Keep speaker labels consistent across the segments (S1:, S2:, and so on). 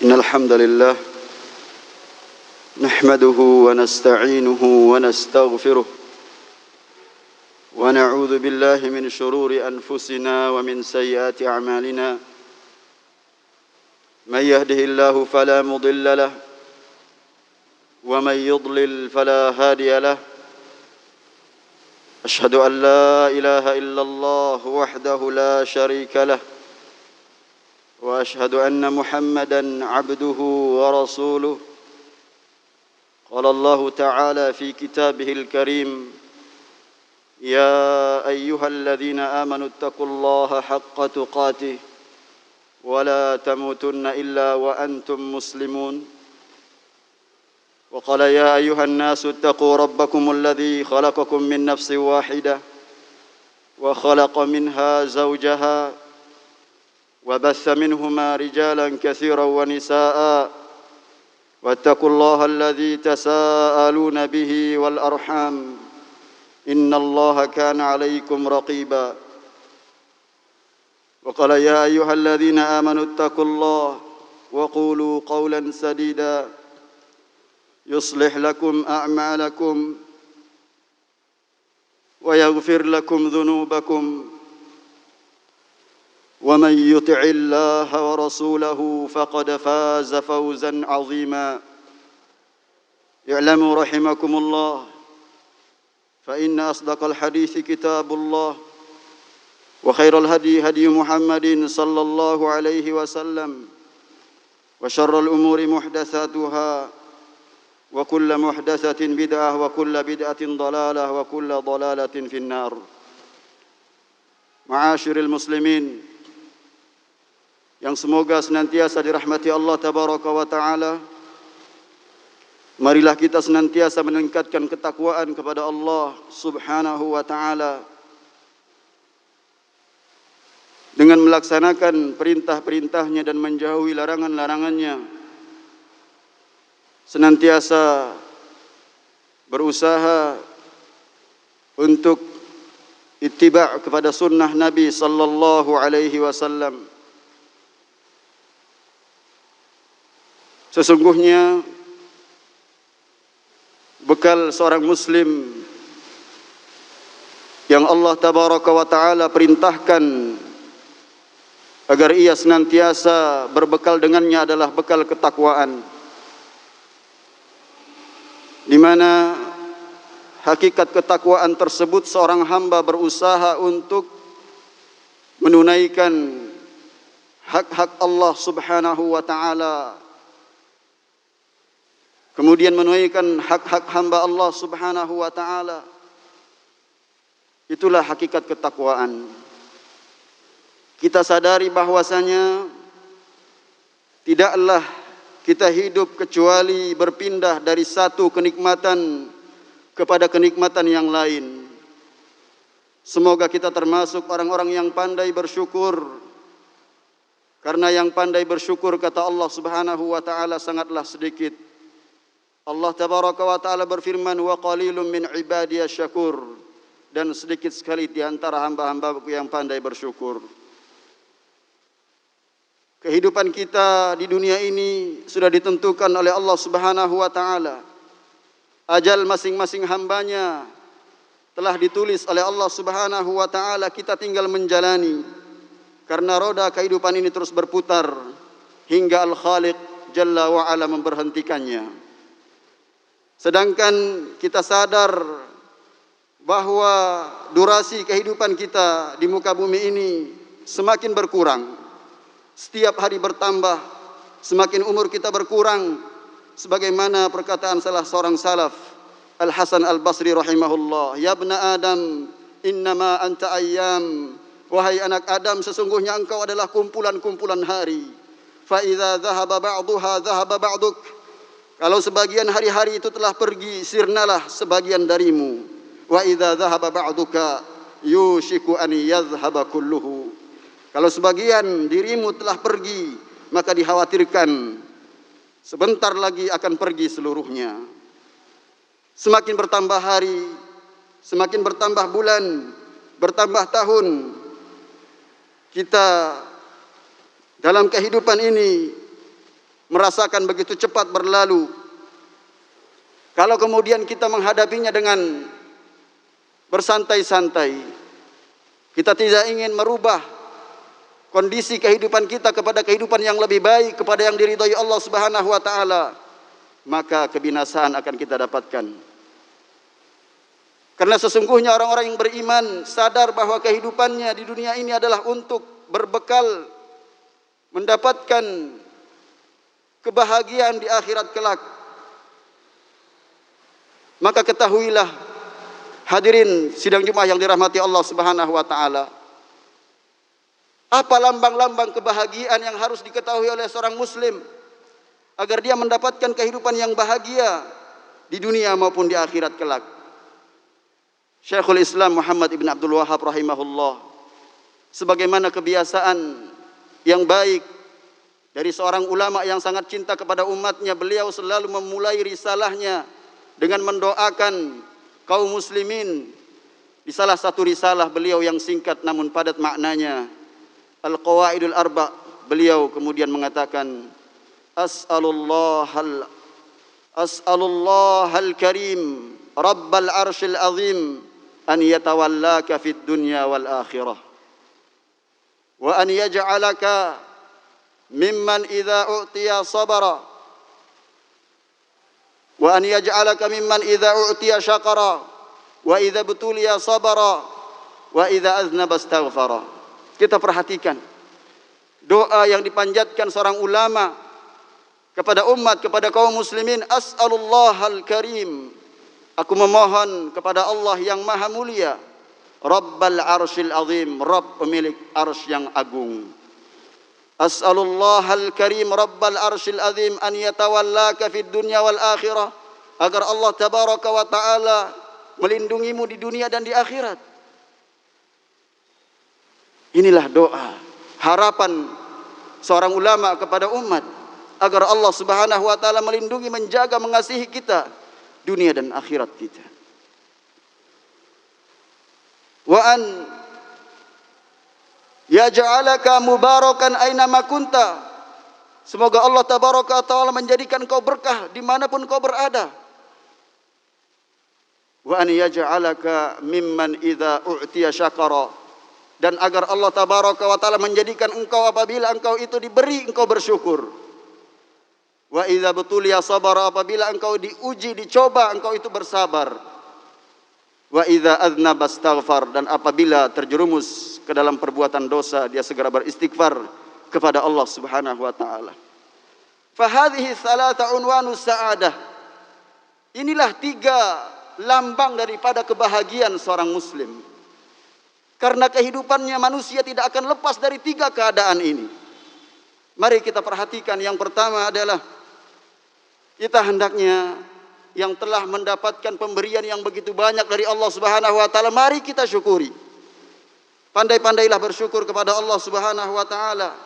S1: إن الحمد لله نحمده ونستعينه ونستغفره ونعوذ بالله من شرور أنفسنا ومن سيئات أعمالنا من يهده الله فلا مضل له ومن يضلل فلا هادي له أشهد أن لا إله إلا الله وحده لا شريك له وأشهد أن محمدًا عبده ورسوله قال الله تعالى في كتابه الكريم يا أيها الذين آمنوا اتقوا الله حق تقاته ولا تموتن إلا وأنتم مسلمون وقال يا أيها الناس اتقوا ربكم الذي خلقكم من نفس واحدة وخلق منها زوجها وبث منهما رجالا كثيرا ونساء واتقوا الله الذي تساءلون به والأرحام إن الله كان عليكم رقيبا وقال يا أيها الذين آمنوا اتقوا الله وقولوا قولا سديدا يصلح لكم أعمالكم ويغفر لكم ذنوبكم ومن يطع الله ورسوله فقد فاز فوزا عظيما اعلموا رحمكم الله فإن أصدق الحديث كتاب الله وخير الهدي هدي محمد صلى الله عليه وسلم وشر الأمور محدثاتها وكل محدثة بدعة وكل بدعة ضلالة وكل ضلالة في النار. Ma'asyiral muslimin yang semoga senantiasa dirahmati Allah tabaraka wa ta'ala, marilah kita senantiasa meningkatkan ketakwaan kepada Allah subhanahu wa ta'ala dengan melaksanakan perintah-perintahnya dan menjauhi larangan-larangannya, senantiasa berusaha untuk ittiba' kepada sunnah Nabi sallallahu alaihi wasallam. Sesungguhnya bekal seorang muslim yang Allah tabaraka wa ta'ala perintahkan agar ia senantiasa berbekal dengannya adalah bekal ketakwaan, di mana hakikat ketakwaan tersebut seorang hamba berusaha untuk menunaikan hak-hak Allah subhanahu wa ta'ala, kemudian menunaikan hak-hak hamba Allah subhanahu wa ta'ala. Itulah hakikat ketakwaan. Kita sadari bahwasanya tidaklah kita hidup kecuali berpindah dari satu kenikmatan kepada kenikmatan yang lain. Semoga kita termasuk orang-orang yang pandai bersyukur, karena yang pandai bersyukur kata Allah subhanahu wa ta'ala sangatlah sedikit. Allah tabaraka wa ta'ala berfirman, wa qalilun min ibadiyas syakur, dan sedikit sekali di antara hamba-hambaku yang pandai bersyukur. Kehidupan kita di dunia ini sudah ditentukan oleh Allah subhanahu wa ta'ala. Ajal masing-masing hambanya telah ditulis oleh Allah subhanahu wa ta'ala, kita tinggal menjalani. Karena roda kehidupan ini terus berputar hingga Al-Khaliq Jalla wa'ala memberhentikannya. Sedangkan kita sadar bahwa durasi kehidupan kita di muka bumi ini semakin berkurang. Setiap hari bertambah, semakin umur kita berkurang. Sebagaimana perkataan salah seorang salaf, Al-Hasan Al-Basri rahimahullah, ya ibna Adam, innama anta ayyam. Wahai anak Adam, sesungguhnya engkau adalah kumpulan-kumpulan hari. Fa idza dhahaba ba'duha dhahaba ba'duk. Kalau sebagian hari-hari itu telah pergi, sirnalah sebagian darimu. Wa idza dhahaba ba'duka yushiku an yadhhaba kulluhu. Kalau sebagian dirimu telah pergi, maka dikhawatirkan sebentar lagi akan pergi seluruhnya. Semakin bertambah hari, semakin bertambah bulan, bertambah tahun, kita dalam kehidupan ini merasakan begitu cepat berlalu. Kalau kemudian kita menghadapinya dengan bersantai-santai, kita tidak ingin merubah kondisi kehidupan kita kepada kehidupan yang lebih baik, kepada yang diridhai Allah Subhanahu wa taala, maka kebinasaan akan kita dapatkan. Karena sesungguhnya orang-orang yang beriman sadar bahwa kehidupannya di dunia ini adalah untuk berbekal mendapatkan kebahagiaan di akhirat kelak. Maka ketahuilah hadirin sidang Jumat yang dirahmati Allah Subhanahu wa taala, apa lambang-lambang kebahagiaan yang harus diketahui oleh seorang muslim agar dia mendapatkan kehidupan yang bahagia di dunia maupun di akhirat kelak. Syekhul Islam Muhammad ibn Abdul Wahhab rahimahullah, sebagaimana kebiasaan yang baik dari seorang ulama yang sangat cinta kepada umatnya, beliau selalu memulai risalahnya dengan mendoakan kaum muslimin. Di salah satu risalah beliau yang singkat namun padat maknanya, Al-Qawaidul Arba', beliau kemudian mengatakan, As'alullahal karim Rabbal arshil azim an yatawallaka fid dunya wal akhirah wa an yaj'alaka mimman idza u'tiya sabara wa an yaj'alaka mimman idza u'tiya syakara wa idza butuliya sabara wa idza aznaba astaghfara. Kita perhatikan doa yang dipanjatkan seorang ulama kepada umat, kepada kaum muslimin. As'alullahal karim, aku memohon kepada Allah yang maha mulia, Rabbal arshil azim, Rabb pemilik arsy yang agung. As'alullahal karim Rabbal arshil azim an yatawallaka fid dunya wal akhirah, agar Allah tabaraka wa ta'ala melindungimu di dunia dan di akhirat. Inilah doa, harapan seorang ulama kepada umat, agar Allah subhanahu wa ta'ala melindungi, menjaga, mengasihi kita dunia dan akhirat kita. Wa an yaj'alaka mubarakan aina ma kunta, semoga Allah tabaraka taala menjadikan kau berkah dimanapun kau berada. Wa an yaj'alaka mimman idza u'tiya syakara, dan agar Allah tabaraka wa taala menjadikan engkau apabila engkau itu diberi engkau bersyukur. Wa idza butuliya sabara, apabila engkau diuji, dicoba, engkau itu bersabar. Wa idza aznaba astaghfar, dan apabila terjerumus ke dalam perbuatan dosa, dia segera beristighfar kepada Allah Subhanahu wa taala. Fa hadhihi thalatha unwanus sa'adah. Inilah tiga lambang daripada kebahagiaan seorang muslim. Karena kehidupannya manusia tidak akan lepas dari tiga keadaan ini. Mari kita perhatikan. Yang pertama adalah kita hendaknya yang telah mendapatkan pemberian yang begitu banyak dari Allah Subhanahu wa taala, mari kita syukuri. Pandai-pandailah bersyukur kepada Allah Subhanahu wa taala.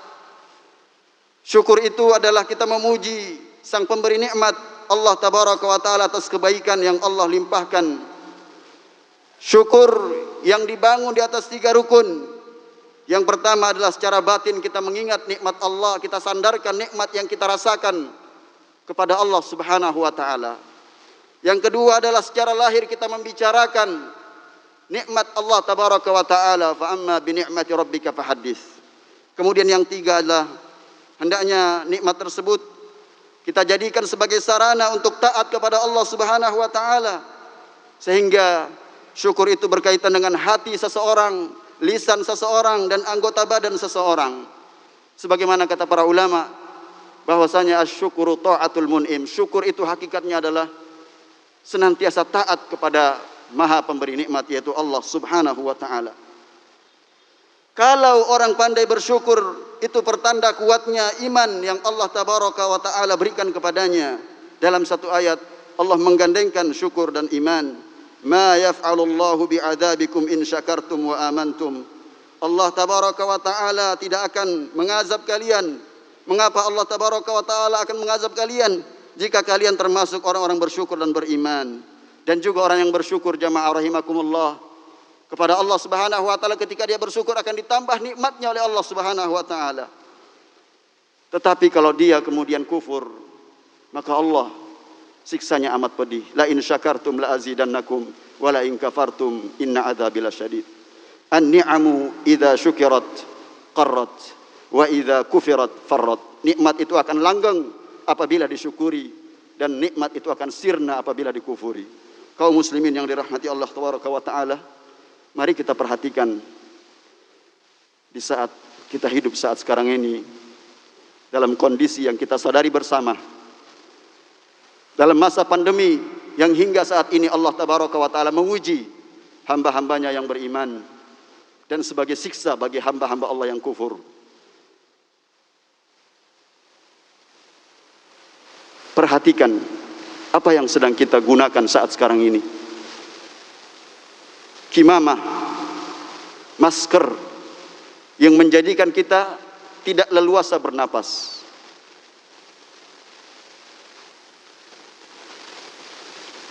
S1: Syukur itu adalah kita memuji sang pemberi nikmat, Allah tabaraka wa taala, atas kebaikan yang Allah limpahkan. Syukur yang dibangun di atas tiga rukun. Yang pertama adalah secara batin kita mengingat nikmat Allah, kita sandarkan nikmat yang kita rasakan kepada Allah Subhanahu wa taala. Yang kedua adalah secara lahir kita membicarakan nikmat Allah tabaraka wa taala, fa amma bi ni'mati rabbika fahaddits. Kemudian yang tiga adalah hendaknya nikmat tersebut kita jadikan sebagai sarana untuk taat kepada Allah Subhanahu wa taala, sehingga syukur itu berkaitan dengan hati seseorang, lisan seseorang, dan anggota badan seseorang. Sebagaimana kata para ulama bahwasanya asyukuru ta'atul mun'im, syukur itu hakikatnya adalah senantiasa taat kepada Maha pemberi nikmat, yaitu Allah Subhanahu wa taala. Kalau orang pandai bersyukur, itu pertanda kuatnya iman yang Allah tabaraka wa taala berikan kepadanya. Dalam satu ayat Allah menggandengkan syukur dan iman. Ma yaf'alullahu bi'adzabikum in syakartum wa amantum. Allah tabaraka wa taala tidak akan mengazab kalian. Mengapa Allah tabaraka wa taala akan mengazab kalian? Jika kalian termasuk orang-orang bersyukur dan beriman. Dan juga orang yang bersyukur, jamaah rahimakumullah, kepada Allah Subhanahu wa taala, ketika dia bersyukur akan ditambah nikmatnya oleh Allah Subhanahu wa taala. Tetapi kalau dia kemudian kufur, maka Allah siksanya amat pedih. La in syakartum la azidannakum wa la in kafartum inna adzabi lasyadid. An-ni'amu idza syukirat qarrat wa idza kufirat farrat. Nikmat itu akan langgeng apabila disyukuri, dan nikmat itu akan sirna apabila dikufuri. Kaum muslimin yang dirahmati Allah tabaraka wa taala, mari kita perhatikan di saat kita hidup saat sekarang ini dalam kondisi yang kita sadari bersama, dalam masa pandemi yang hingga saat ini Allah tabaraka wa taala menguji hamba-hambanya yang beriman dan sebagai siksa bagi hamba-hamba Allah yang kufur. Perhatikan apa yang sedang kita gunakan saat sekarang ini. Kimamah, masker yang menjadikan kita tidak leluasa bernapas.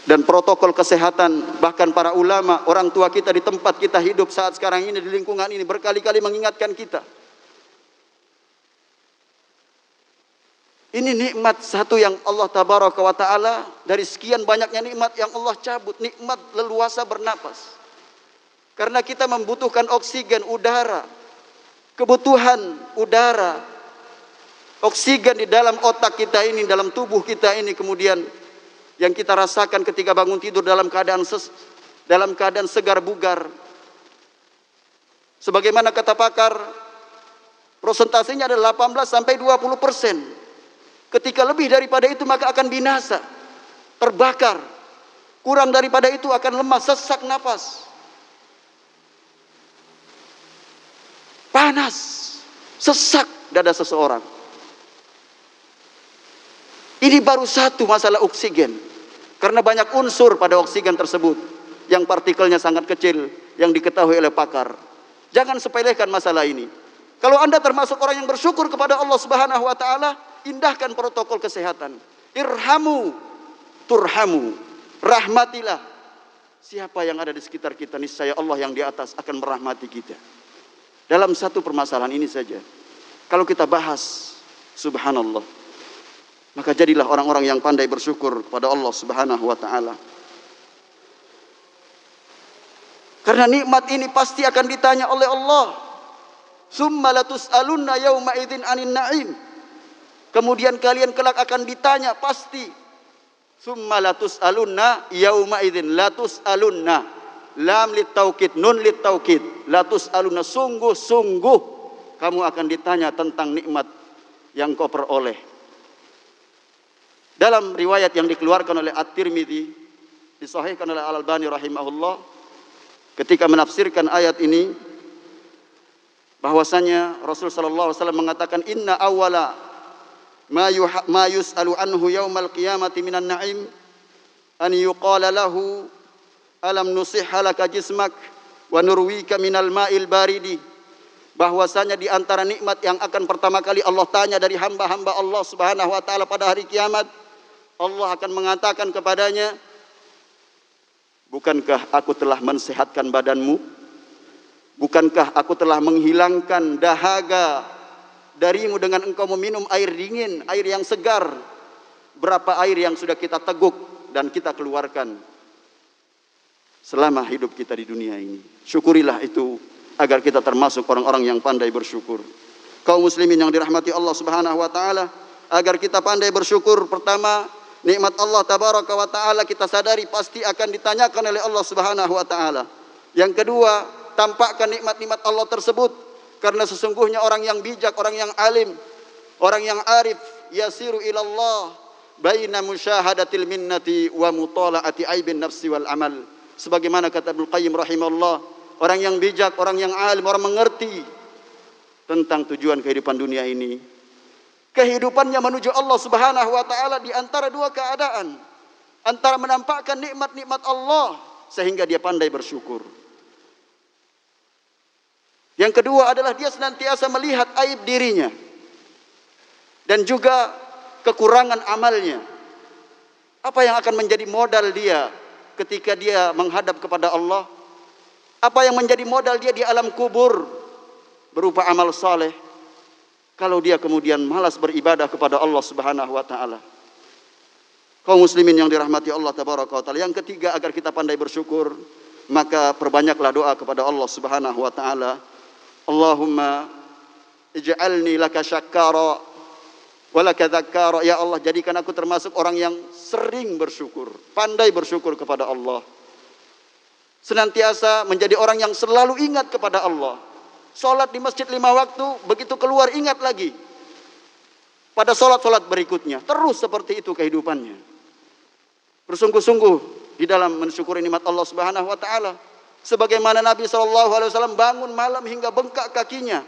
S1: Dan protokol kesehatan, bahkan para ulama, orang tua kita di tempat kita hidup saat sekarang ini, di lingkungan ini, berkali-kali mengingatkan kita. Ini nikmat satu yang Allah tabaraka wa ta'ala, dari sekian banyaknya nikmat yang Allah cabut, nikmat leluasa bernapas. Karena kita membutuhkan oksigen, udara, kebutuhan udara, oksigen di dalam otak kita ini, dalam tubuh kita ini, kemudian yang kita rasakan ketika bangun tidur dalam keadaan segar bugar. Sebagaimana kata pakar, prosentasenya adalah 18 sampai 20%. Ketika lebih daripada itu maka akan binasa, terbakar. Kurang daripada itu akan lemah, sesak napas, panas, sesak dada seseorang. Ini baru satu masalah oksigen. Karena banyak unsur pada oksigen tersebut yang partikelnya sangat kecil, yang diketahui oleh pakar. Jangan sepelekan masalah ini. Kalau Anda termasuk orang yang bersyukur kepada Allah Subhanahu wa taala, indahkan protokol kesehatan. Irhamu turhamu. Rahmatilah siapa yang ada di sekitar kita, niscaya Allah yang di atas akan merahmati kita. Dalam satu permasalahan ini saja, kalau kita bahas, subhanallah, maka jadilah orang-orang yang pandai bersyukur kepada Allah Subhanahu wa taala. Karena nikmat ini pasti akan ditanya oleh Allah. Summa latus'alunna yauma idzin 'anin na'im. Kemudian kalian kelak akan ditanya pasti. Summa latus'alunna yauma idzin, latus'alunna, lam litaukid, nun litaukid, latus'alunna, sungguh-sungguh kamu akan ditanya tentang nikmat yang kau peroleh. Dalam riwayat yang dikeluarkan oleh At-Tirmidzi, disahihkan oleh Al-Albani rahimahullah, ketika menafsirkan ayat ini, bahwasanya Rasul sallallahu alaihi wasallam mengatakan, inna awwala ma yus'alu anhu yaumal qiyamati minan na'im an yuqala lahu alam nusihha laka jismak wa nurwika minal ma'il baridi. Bahwasanya di antara nikmat yang akan pertama kali Allah tanya dari hamba-hamba Allah Subhanahu wa taala pada hari kiamat, Allah akan mengatakan kepadanya, bukankah aku telah mensehatkan badanmu? Bukankah aku telah menghilangkan dahaga darimu dengan engkau meminum air dingin, air yang segar? Berapa air yang sudah kita teguk dan kita keluarkan selama hidup kita di dunia ini. Syukurilah itu agar kita termasuk orang-orang yang pandai bersyukur. Kaum muslimin yang dirahmati Allah Subhanahu wa taala, agar kita pandai bersyukur, pertama, nikmat Allah tabaraka wa taala kita sadari pasti akan ditanyakan oleh Allah Subhanahu wa taala. Yang kedua, tampakkan nikmat-nikmat Allah tersebut, karena sesungguhnya orang yang bijak, orang yang alim, orang yang arif, yasiru ilallah baina musyahadatil minnati wa mutala'ati aibin nafsi wal amal. Sebagaimana kata Ibnu Qayyim rahimahullah, orang yang bijak, orang yang alim, orang mengerti tentang tujuan kehidupan dunia ini, kehidupannya menuju Allah Subhanahu wa taala di antara dua keadaan, antara menampakkan nikmat-nikmat Allah sehingga dia pandai bersyukur. Yang kedua adalah dia senantiasa melihat aib dirinya dan juga kekurangan amalnya. Apa yang akan menjadi modal dia ketika dia menghadap kepada Allah? Apa yang menjadi modal dia di alam kubur? Berupa amal saleh. kalau dia kemudian malas beribadah kepada Allah Subhanahu wa taala. Kaum muslimin yang dirahmati Allah tabaraka wa taala, yang ketiga agar kita pandai bersyukur, maka perbanyaklah doa kepada Allah Subhanahu wa taala. Allahumma ij'alni laka syakkara wa laka dzakkara. Ya Allah, jadikan aku termasuk orang yang sering bersyukur, pandai bersyukur kepada Allah. Senantiasa menjadi orang yang selalu ingat kepada Allah. Salat di masjid 5 waktu, begitu keluar ingat lagi pada salat-salat berikutnya. Terus seperti itu kehidupannya. Bersungguh-sungguh di dalam mensyukuri nikmat Allah Subhanahu wa taala. Sebagaimana Nabi SAW bangun malam hingga bengkak kakinya.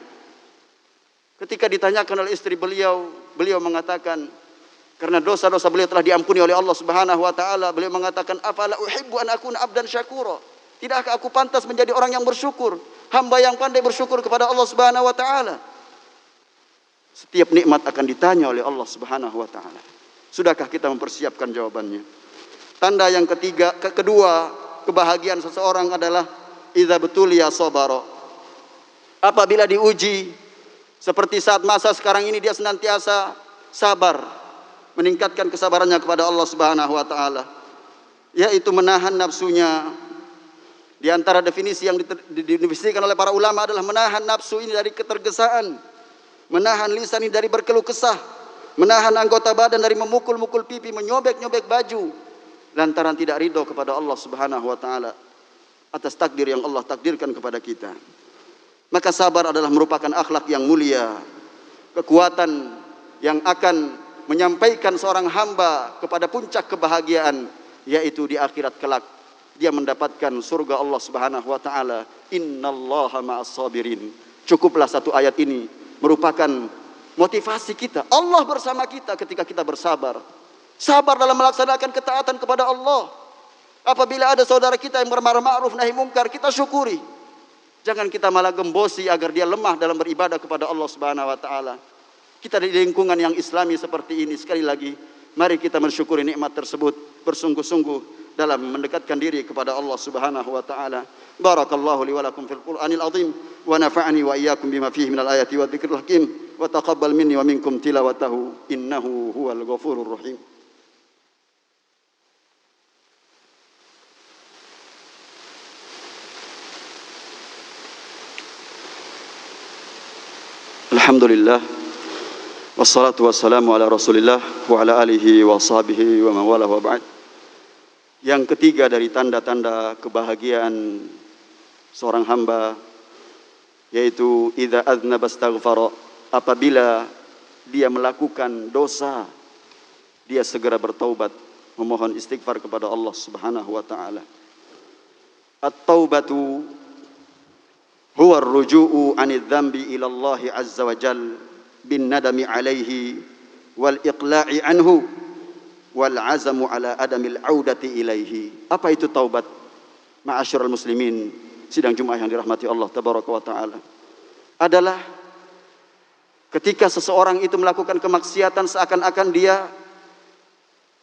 S1: Ketika ditanyakan oleh istri beliau, beliau mengatakan, karena dosa-dosa beliau telah diampuni oleh Allah Subhanahu wa taala, beliau mengatakan, afala uhibbu an akuna abdan syakura. Tidakkah aku pantas menjadi orang yang bersyukur, hamba yang pandai bersyukur kepada Allah Subhanahu wa taala? Setiap nikmat akan ditanya oleh Allah Subhanahu wa taala. Sudahkah kita mempersiapkan jawabannya? Tanda yang kedua, kebahagiaan seseorang adalah idza betuliya sabara. Apabila diuji, seperti saat masa sekarang ini, dia senantiasa sabar, meningkatkan kesabarannya kepada Allah Subhanahu wa taala, yaitu menahan nafsunya. Di antara definisi yang didefinisikan oleh para ulama adalah menahan nafsu ini dari ketergesaan, menahan lisan ini dari berkeluh kesah, menahan anggota badan dari memukul-mukul pipi, menyobek-nyobek baju, lantaran tidak ridho kepada Allah Subhanahu wa taala atas takdir yang Allah takdirkan kepada kita. Maka sabar adalah merupakan akhlak yang mulia, kekuatan yang akan menyampaikan seorang hamba kepada puncak kebahagiaan, yaitu di akhirat kelak dia mendapatkan surga Allah Subhanahu wa taala. Innallaha ma'as sabirin. Cukuplah satu ayat ini merupakan motivasi kita. Allah bersama kita ketika kita bersabar. Sabar dalam melaksanakan ketaatan kepada Allah. Apabila ada saudara kita yang bermara ma'ruf nahi mungkar, kita syukuri. Jangan kita malah gembosi agar dia lemah dalam beribadah kepada Allah Subhanahu wa taala. Kita di lingkungan yang islami seperti ini, sekali lagi mari kita mensyukuri nikmat tersebut, bersungguh-sungguh dalam mendekatkan diri kepada Allah Subhanahu wa taala. Barakallahu li wa lakum fil Qur'anil azim wa nafa'ani wa iyyakum bima fihi minal ayati wa dzikril hakim wa taqabbal minni wa minkum tilawatahu innahu huwal ghafurur rahim. Alhamdulillah wassalatu wassalamu ala Rasulillah wa ala alihi wa sahbihi wa man wala wa ba'd. Yang ketiga dari tanda-tanda kebahagiaan seorang hamba, yaitu idza adznaba astaghfara. Apabila dia melakukan dosa, dia segera bertaubat, memohon istighfar kepada Allah Subhanahu wa taala. At-taubatu huwa ar-ruju'u 'anil dzambi ila Allah azza wa jalla bin nadami 'alaihi wal iqla'i anhu wal azamu ala adamil audati ilaihi. Apa itu taubat? Ma'asyiral muslimin, sidang Jumat yang dirahmati Allah tabaraka wa taala, adalah ketika seseorang itu melakukan kemaksiatan seakan-akan dia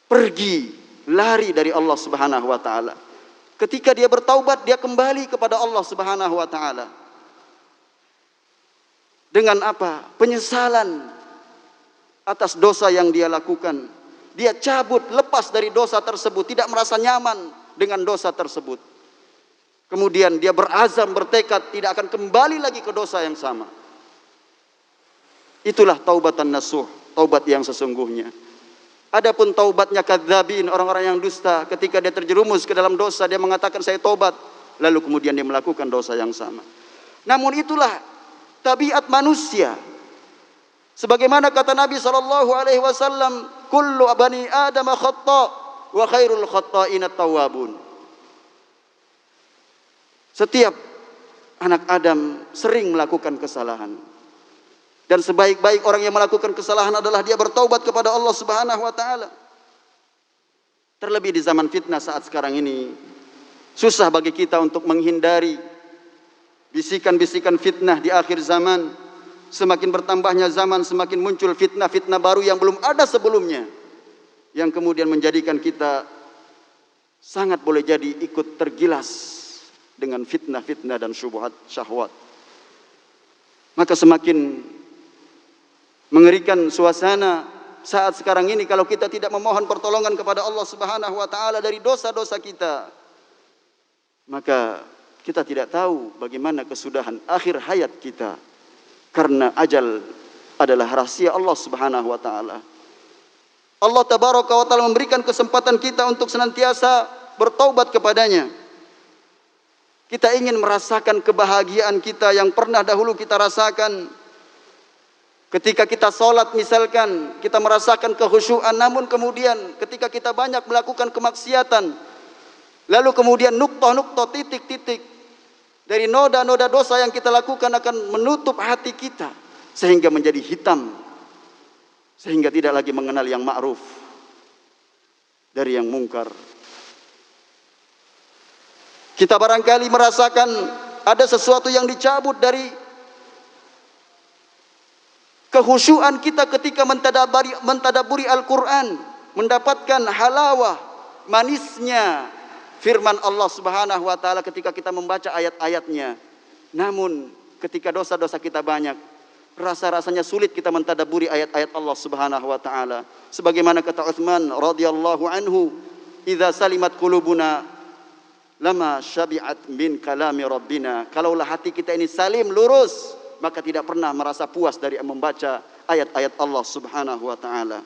S1: pergi lari dari Allah Subhanahu wa taala. Ketika dia bertaubat, dia kembali kepada Allah Subhanahu wa taala. Dengan apa? Penyesalan atas dosa yang dia lakukan. Dia cabut, lepas dari dosa tersebut, tidak merasa nyaman dengan dosa tersebut. Kemudian dia berazam, bertekad tidak akan kembali lagi ke dosa yang sama. Itulah taubatan nasuh, taubat yang sesungguhnya. Adapun taubatnya kadzabin, orang-orang yang dusta, ketika dia terjerumus ke dalam dosa, dia mengatakan saya taubat, lalu kemudian dia melakukan dosa yang sama. Namun itulah tabiat manusia. Sebagaimana kata Nabi SAW, kullu bani Adam khata' wa khairul khata'in at-tawwabun. Setiap anak Adam sering melakukan kesalahan. Dan sebaik-baik orang yang melakukan kesalahan adalah dia bertaubat kepada Allah Subhanahu wa taala. Terlebih di zaman fitnah saat sekarang ini, susah bagi kita untuk menghindari bisikan-bisikan fitnah di akhir zaman. Semakin bertambahnya zaman, semakin muncul fitnah-fitnah baru yang belum ada sebelumnya, yang kemudian menjadikan kita sangat boleh jadi ikut tergilas dengan fitnah-fitnah dan syubhat syahwat. Maka semakin Mengerikan suasana saat sekarang ini kalau kita tidak memohon pertolongan kepada Allah Subhanahu wa taala dari dosa-dosa kita, maka kita tidak tahu bagaimana kesudahan akhir hayat kita, karena ajal adalah rahasia Allah Subhanahu wa taala. Allah tabaraka wa taala memberikan kesempatan kita untuk senantiasa bertaubat kepadanya. Kita ingin merasakan kebahagiaan kita yang pernah dahulu kita rasakan. Ketika kita sholat misalkan, kita merasakan kehusyuan, namun kemudian ketika kita banyak melakukan kemaksiatan, lalu kemudian nuktoh-nuktoh, titik-titik dari noda-noda dosa yang kita lakukan akan menutup hati kita sehingga menjadi hitam, sehingga tidak lagi mengenal yang ma'ruf dari yang mungkar. Kita barangkali merasakan ada sesuatu yang dicabut dari kehusyuan kita ketika mentadaburi Al-Quran, mendapatkan halawah, manisnya firman Allah Subhanahu wa taala ketika kita membaca ayat-ayatnya. Namun ketika dosa-dosa kita banyak, rasa-rasanya sulit kita mentadaburi ayat-ayat Allah Subhanahu wa taala. Sebagaimana kata Utsman radhiyallahu anhu, "Idza salimat qulubuna lama syabi'at min kalami rabbina." Kalaulah hati kita ini salim, lurus, maka tidak pernah merasa puas dari membaca ayat-ayat Allah Subhanahu wa taala.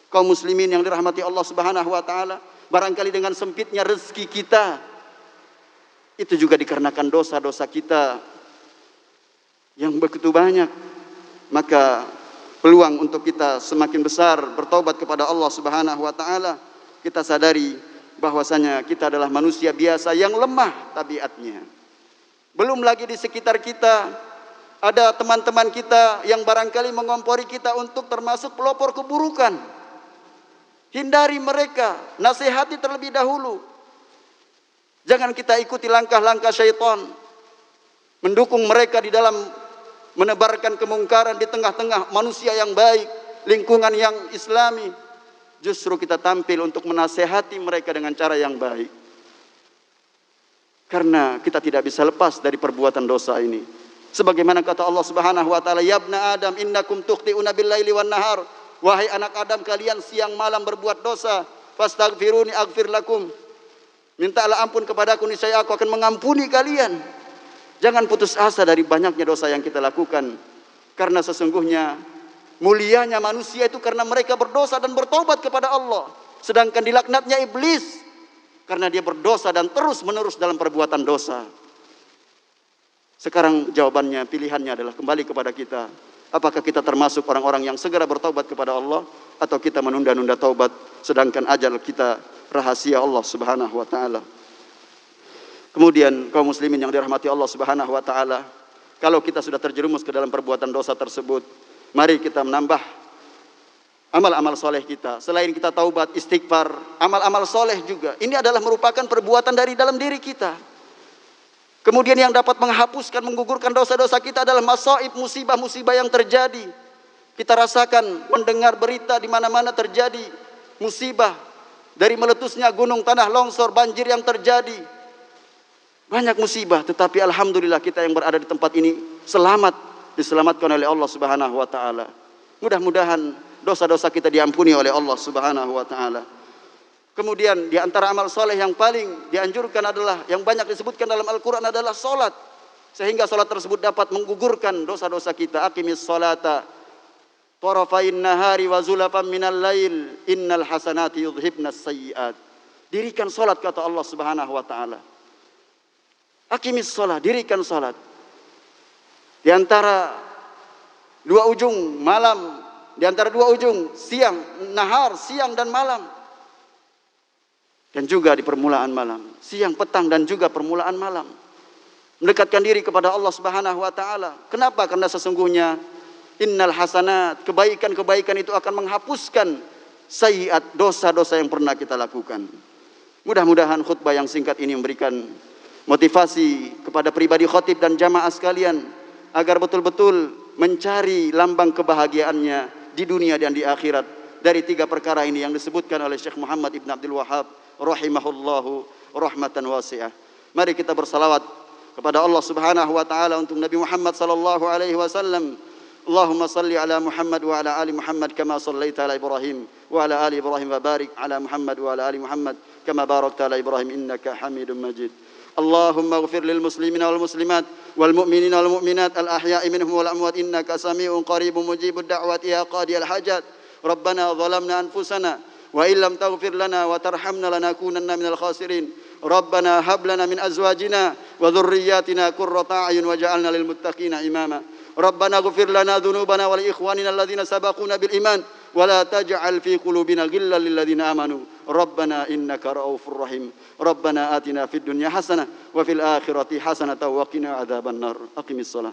S1: Kaum muslimin yang dirahmati Allah Subhanahu wa taala, barangkali dengan sempitnya rezeki kita itu juga dikarenakan dosa-dosa kita yang begitu banyak. Maka peluang untuk kita semakin besar bertaubat kepada Allah Subhanahu wa taala. Kita sadari bahwasanya kita adalah manusia biasa yang lemah tabiatnya. Belum lagi di sekitar kita ada teman-teman kita yang barangkali mengompori kita untuk termasuk pelopor keburukan. Hindari mereka, nasihati terlebih dahulu. Jangan kita ikuti langkah-langkah syaitan, mendukung mereka di dalam menebarkan kemungkaran di tengah-tengah manusia yang baik, lingkungan yang islami. Justru kita tampil untuk menasehati mereka dengan cara yang baik. Karena kita tidak bisa lepas dari perbuatan dosa ini. Sebagaimana kata Allah Subhanahu wa taala, "Ya ibna Adam, innakum tukhti'una bil-laili wan-nahar." Wahai anak Adam, kalian siang malam berbuat dosa. Fastaghfiruni aghfir lakum. Mintalah ampun kepadaku, niscaya aku akan mengampuni kalian. Jangan putus asa dari banyaknya dosa yang kita lakukan. Karena sesungguhnya mulianya manusia itu karena mereka berdosa dan bertobat kepada Allah. Sedangkan dilaknatnya iblis karena dia berdosa dan terus-menerus dalam perbuatan dosa. Sekarang jawabannya, pilihannya adalah kembali kepada kita. Apakah kita termasuk orang-orang yang segera bertobat kepada Allah, atau kita menunda-nunda taubat sedangkan ajal kita rahasia Allah Subhanahu wa taala. Kemudian kaum muslimin yang dirahmati Allah Subhanahu wa taala, kalau kita sudah terjerumus ke dalam perbuatan dosa tersebut, mari kita menambah amal-amal soleh kita. Selain kita taubat, istighfar, amal-amal soleh juga. Ini adalah merupakan perbuatan dari dalam diri kita. Kemudian yang dapat menghapuskan, menggugurkan dosa-dosa kita adalah masaib, musibah-musibah yang terjadi. Kita rasakan, mendengar berita di mana-mana terjadi musibah. Dari meletusnya gunung, tanah longsor, banjir yang terjadi. Banyak musibah, tetapi alhamdulillah kita yang berada di tempat ini selamat, diselamatkan oleh Allah Subhanahu wa taala. Mudah-mudahan dosa-dosa kita diampuni oleh Allah Subhanahu wa taala. Kemudian di antara amal soleh yang paling dianjurkan adalah, yang banyak disebutkan dalam Al-Quran adalah solat. Sehingga solat tersebut dapat menggugurkan dosa-dosa kita. Aqimis solata tarafain nahari wa zulafan minal lail innal hasanati yudhibnas sayyiat. Dirikan solat, kata Allah Subhanahu wa taala. Aqimis solat, dirikan solat. Di antara dua ujung malam, di antara dua ujung siang, nahar, siang dan malam. Dan juga di permulaan malam, siang, petang, dan juga permulaan malam. Mendekatkan diri kepada Allah Subhanahu wa taala. Kenapa? Karena sesungguhnya innal hasanat, kebaikan-kebaikan itu akan menghapuskan sayyiat, dosa-dosa yang pernah kita lakukan. Mudah-mudahan khutbah yang singkat ini memberikan motivasi kepada pribadi khotib dan jamaah sekalian agar betul-betul mencari lambang kebahagiaannya di dunia dan di akhirat dari tiga perkara ini yang disebutkan oleh Syekh Muhammad Ibn Abdul Wahhab rahimahullahu rahmatan wasi'ah. Mari kita bersalawat kepada Allah Subhanahu wa taala untuk Nabi Muhammad sallallahu alaihi wasallam. اللهم صل على محمد وعلى آل محمد كما صليت على إبراهيم وعلى آل إبراهيم وبارك على محمد وعلى آل محمد كما باركت على إبراهيم إنك حميد مجيد. اللهم اغفر للمسلمين والمسلمات والمؤمنين والمؤمنات الأحياء منهم والأموات إنك سميع قريب مجيب الدعوات يا قاضي الحاجات. ربنا ظلمنا أنفسنا وإن لم تغفر لنا وترحمنا لنكونن من الخاسرين. ربنا هب لنا من أزواجنا وذرياتنا قرة أعين واجعلنا للمتقين إماما. ربنا اغفر لنا ذنوبنا ولإخواننا الذين سبقونا بالإيمان ولا تجعل في قلوبنا غلا للذين آمنوا ربنا إنك رؤوف رحيم. ربنا آتنا في الدنيا حسنة وفي الآخرة حسنة وقنا عذاب النار. أقم الصلاة.